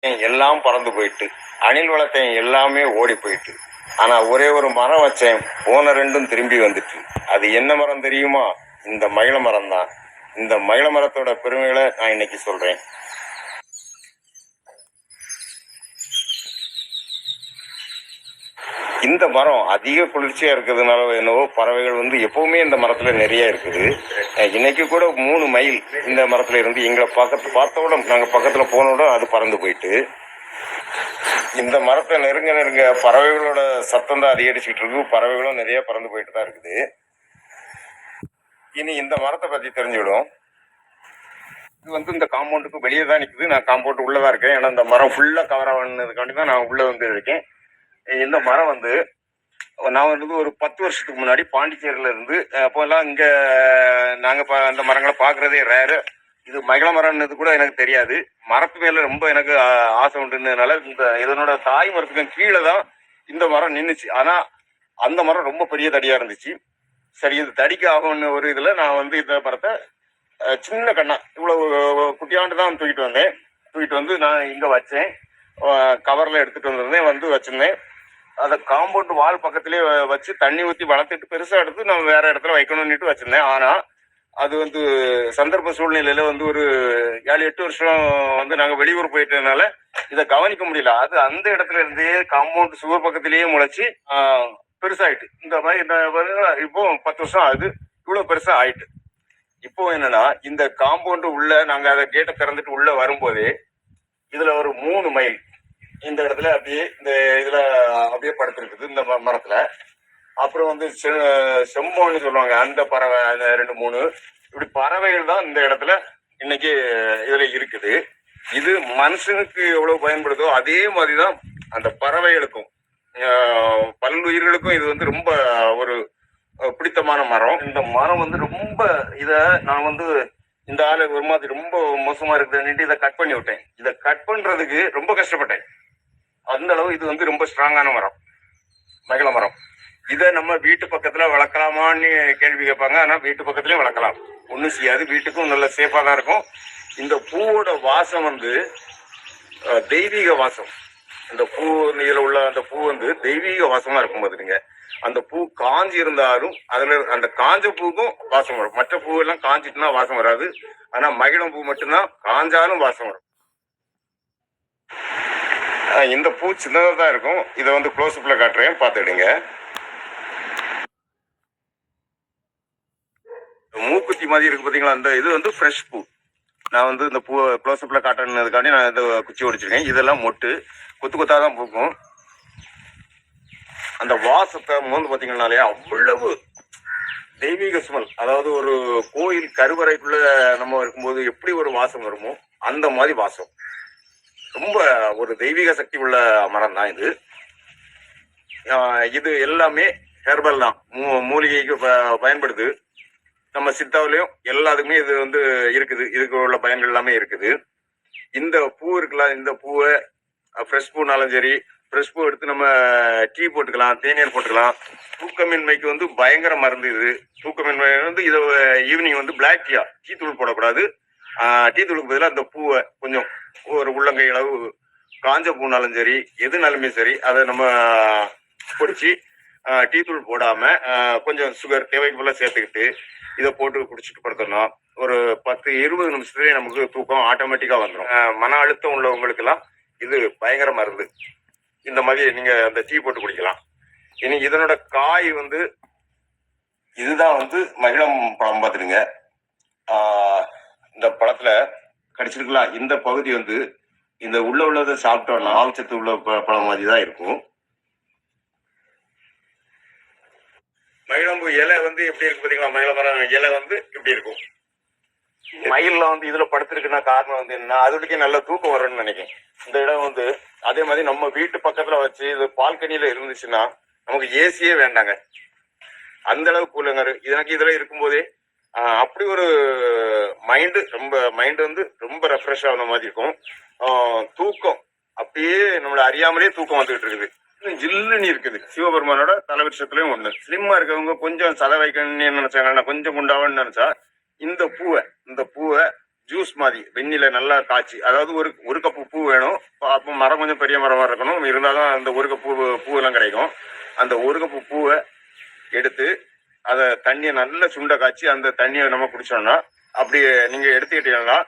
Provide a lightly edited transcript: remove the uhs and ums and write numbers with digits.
எல்லாம் பறந்து போயிட்டு, அணில் வளர்த்தேன் எல்லாமே ஓடி போயிட்டு. ஆனா ஒரே ஒரு மரம் வச்சேன், போன ரெண்டும் திரும்பி வந்துட்டு. அது என்ன மரம் தெரியுமா? இந்த மகிழ மரம் தான். இந்த மகிழ மரத்தோட பெருமைகளை நான் இன்னைக்கு சொல்றேன். இந்த மரம் அதிக குளிர்ச்சியா இருக்கிறதுனால என்னவோ பறவைகள் எப்பவுமே இந்த மரத்துல நிறைய இருக்குது. இன்னைக்கு கூட 3 மயில் இந்த மரத்துல இருந்து எங்களை பார்த்தோட நாங்க பக்கத்துல போனோட அது பறந்து போயிட்டு. இந்த மரத்தை நெருங்க நெருங்க பறவைகளோட சத்தம் தான் அதிகரிச்சுட்டு இருக்கு. பறவைகளும் நிறைய பறந்து போயிட்டு தான் இருக்குது. இனி இந்த மரத்தை பத்தி தெரிஞ்சுவிடும். இது இந்த காம்பவுண்டுக்கு வெளியே தான் நிற்குது. நான் காம்பவுண்ட் உள்ளதான் இருக்கேன். ஏன்னா இந்த மரம் ஃபுல்லா கவர் ஆனதுக்காண்டி தான் நான் உள்ள இருக்கேன். இந்த மரம் நான் ஒரு 10 வருஷத்துக்கு முன்னாடி பாண்டிச்சேரியில இருந்து அப்போல்லாம் இங்க நாங்க அந்த மரங்களை பாக்குறதே ரேரு. இது மகிழ மரம்னது கூட எனக்கு தெரியாது. மரத்து மேல ரொம்ப எனக்கு ஆசை உண்டுனால இதனோட தாய் மரத்துக்கு கீழே தான் இந்த மரம் நின்றுச்சு. ஆனா அந்த மரம் ரொம்ப பெரிய தடியா இருந்துச்சு. சரி, இது தடிக்க ஆகும்னு ஒரு இதுல நான் இந்த மரத்தை சின்ன கண்ணா இவ்வளவு குட்டியாண்டு தான் தூக்கிட்டு வந்தேன். தூக்கிட்டு வந்து நான் இங்க வச்சேன். கவர்ல எடுத்துட்டு வந்திருந்தேன், வச்சிருந்தேன். அதை காம்பவுண்ட் வால் பக்கத்திலே வச்சு தண்ணி ஊற்றி வளர்த்துட்டு பெருசா எடுத்து நான் வேற இடத்துல வைக்கணும்னுட்டு வச்சிருந்தேன். ஆனா அது சந்தர்ப்ப சூழ்நிலையில ஒரு 7-8 வருஷம் நாங்க வெளியூர் போயிட்டதுனால இதை கவனிக்க முடியல. அது அந்த இடத்துல இருந்தே காம்பவுண்ட் சுவர் பக்கத்திலேயே முளைச்சு பெருசாயிட்டு. இந்த மாதிரி இப்போ 10 வருஷம் ஆகுது. இவ்வளவு பெருசா ஆயிட்டு. இப்போ என்னன்னா இந்த காம்பவுண்ட் உள்ள நாங்க அதை கேட்டை திறந்துட்டு உள்ள வரும்போதே இதுல ஒரு 3 மைல் இந்த இடத்துல அப்படியே இந்த இதுல அப்படியே படுத்திருக்குது இந்த மரத்துல. அப்புறம் செம்போன்னு சொல்லுவாங்க, அந்த பறவை, அந்த 2-3 இப்படி பறவைகள் தான் இந்த இடத்துல இன்னைக்கு இதுல இருக்குது. இது மனுஷனுக்கு எவ்வளவு பயன்படுதோ அதே மாதிரிதான் அந்த பறவைகளுக்கும் பல்லுயிர்களுக்கும் இது ரொம்ப ஒரு பிடித்தமான மரம். இந்த மரம் ரொம்ப நான் இந்த ஆளு ஒரு மாதிரி ரொம்ப மோசமா இருக்குதுன்னுட்டு இதை கட் பண்ணி விட்டேன். இதை கட் பண்றதுக்கு ரொம்ப கஷ்டப்பட்டேன். அந்த அளவு இது ரொம்ப ஸ்ட்ராங்கான மரம், மகிழ மரம். இதை நம்ம வீட்டு பக்கத்துல வளர்க்கலாமான்னு கேள்வி கேட்பாங்க. ஆனா வீட்டு பக்கத்துலயும் வளர்க்கலாம், ஒன்றும் செய்யாது. வீட்டுக்கும் நல்ல சேஃபா தான் இருக்கும். இந்த பூவோட வாசம் தெய்வீக வாசம். இந்த பூ இதுல உள்ள அந்த பூ தெய்வீக வாசமா இருக்கும். பாத்துருங்க, அந்த பூ காஞ்சி இருந்தாலும் அதுல அந்த காஞ்ச பூக்கும் வாசம் வரும். மற்ற பூ எல்லாம் காஞ்சிட்டுனா வாசம் வராது. ஆனா மகிழம் பூ மட்டும்தான் காஞ்சாலும் வாசம் வரும். இந்த பூ சின்னதா தான் இருக்கும். இதை க்ளோஸ்அப்ல காட்டுறேன், பார்த்துடுங்க. மூக்குத்தி மாதிரி இருக்கு பாத்தீங்களா, அந்த இது ஃப்ரெஷ் பூ. நான் இந்த பூ க்ளோஸ்அப்ல காட்டுறதுக்காண்டி நான் இந்த குச்சி ஒடிச்சிருக்கேன். இதெல்லாம் மொட்டு கொத்து கொத்தா தான் பூக்கும். அந்த வாசத்தை பாத்தீங்கன்னாலே அவ்வளவு தெய்வீக ஸ்மெல். அதாவது ஒரு கோயில் கருவறைக்குள்ள நம்ம இருக்கும்போது எப்படி ஒரு வாசம் வருமோ அந்த மாதிரி வாசம். ரொம்ப ஒரு தெய்வீக சக்தி உள்ள மரம் தான் இது. இது எல்லாமே ஹெர்பல் தான், மூலிகைக்கு பயன்படுது. நம்ம சித்தாவிலையும் எல்லாத்துக்குமே இது இருக்குது. இதுக்கு உள்ள பயன்கள் எல்லாமே இருக்குது. இந்த பூ இருக்குல்ல, இந்த பூவை ஃப்ரெஷ் பூனாலும் சரி, ஃப்ரெஷ் பூ எடுத்து நம்ம டீ போட்டுக்கலாம், தேநீர் போட்டுக்கலாம். தூக்கமின்மைக்கு பயங்கர மருந்து இது. தூக்கமின்மை இதை ஈவினிங் பிளாக் டீ தூள் போடக்கூடாது. டீ தூளுக்கு பதிலாக அந்த பூவை கொஞ்சம் ஒரு உள்ளங்கை அளவு காஞ்ச பூனாலும் சரி, எதுனாலுமே சரி, அதை நம்ம பொடிச்சு டீ தூள் போடாம கொஞ்சம் சுகர் தேவைக்கு போல சேர்த்துக்கிட்டு இதை போட்டு குடிச்சிட்டு படுத்தோம்னா ஒரு 10-20 நிமிஷத்துலேயே நமக்கு தூக்கம் ஆட்டோமேட்டிக்கா வந்துடும். மன அழுத்தம் உள்ளவங்களுக்கு எல்லாம் இது பயங்கர மருந்து. இந்த மாதிரி நீங்க அந்த டீ போட்டு குடிக்கலாம். இனி இதனோட காய் இதுதான் மகிழம் பழம். பார்த்துடுங்க, இந்த பழத்துல கடிச்சிருக்கலாம். இந்த பகுதி இந்த உள்ளதை சாப்பிட்டோம்னா ஆழ்சத்து உள்ள பழம் மாதிரி தான் இருக்கும். மகிழம்பு இலை எப்படி இருக்கு பாத்தீங்களா, மகிழ மரம் இலை இப்படி இருக்கும். மயில்ல இதுல படுத்திருக்குன்னா காரணம் என்னன்னா அதோடக்கே நல்ல தூக்கம் வரும்னு நினைக்கிறேன். இந்த இடம் அதே மாதிரி நம்ம வீட்டு பக்கத்துல வச்சு இது பால்கனியில இருந்துச்சுன்னா நமக்கு ஏசியே வேண்டாங்க, அந்த அளவுக்கு கூலங்க. எனக்கு இதுல இருக்கும்போதே அப்படி ஒரு மைண்டு ரொம்ப ரெஃப்ரெஷ் ஆன மாதிரி இருக்கும். தூக்கம் அப்படியே நம்மள அறியாமலே தூக்கம் வந்துகிட்டு இருக்குது. ஜில்லுன்னு இருக்குது. சிவபெருமானோட தலைவிருஷத்துலயும் ஒண்ணு. ஸ்லிம்மா இருக்கவங்க கொஞ்சம் சதை வைக்கணும்னு நினைச்சாங்கன்னா, கொஞ்சம் குண்டாவன்னு நினைச்சா இந்த பூவை ஜூஸ் மாதிரி வெந்நில நல்லா காய்ச்சி, அதாவது ஒரு ஒரு கப்பு பூ வேணும். அப்போ மரம் கொஞ்சம் பெரிய மரமாக இருக்கணும். இருந்தால் தான் அந்த ஒரு கப்பு பூவெல்லாம் கிடைக்கும். அந்த ஒரு கப்பு பூவை எடுத்து அதை தண்ணியை நல்லா சுண்ட காய்ச்சி அந்த தண்ணியை நம்ம குடிச்சோம்னா, அப்படி நீங்கள் எடுத்துக்கிட்டீங்கன்னா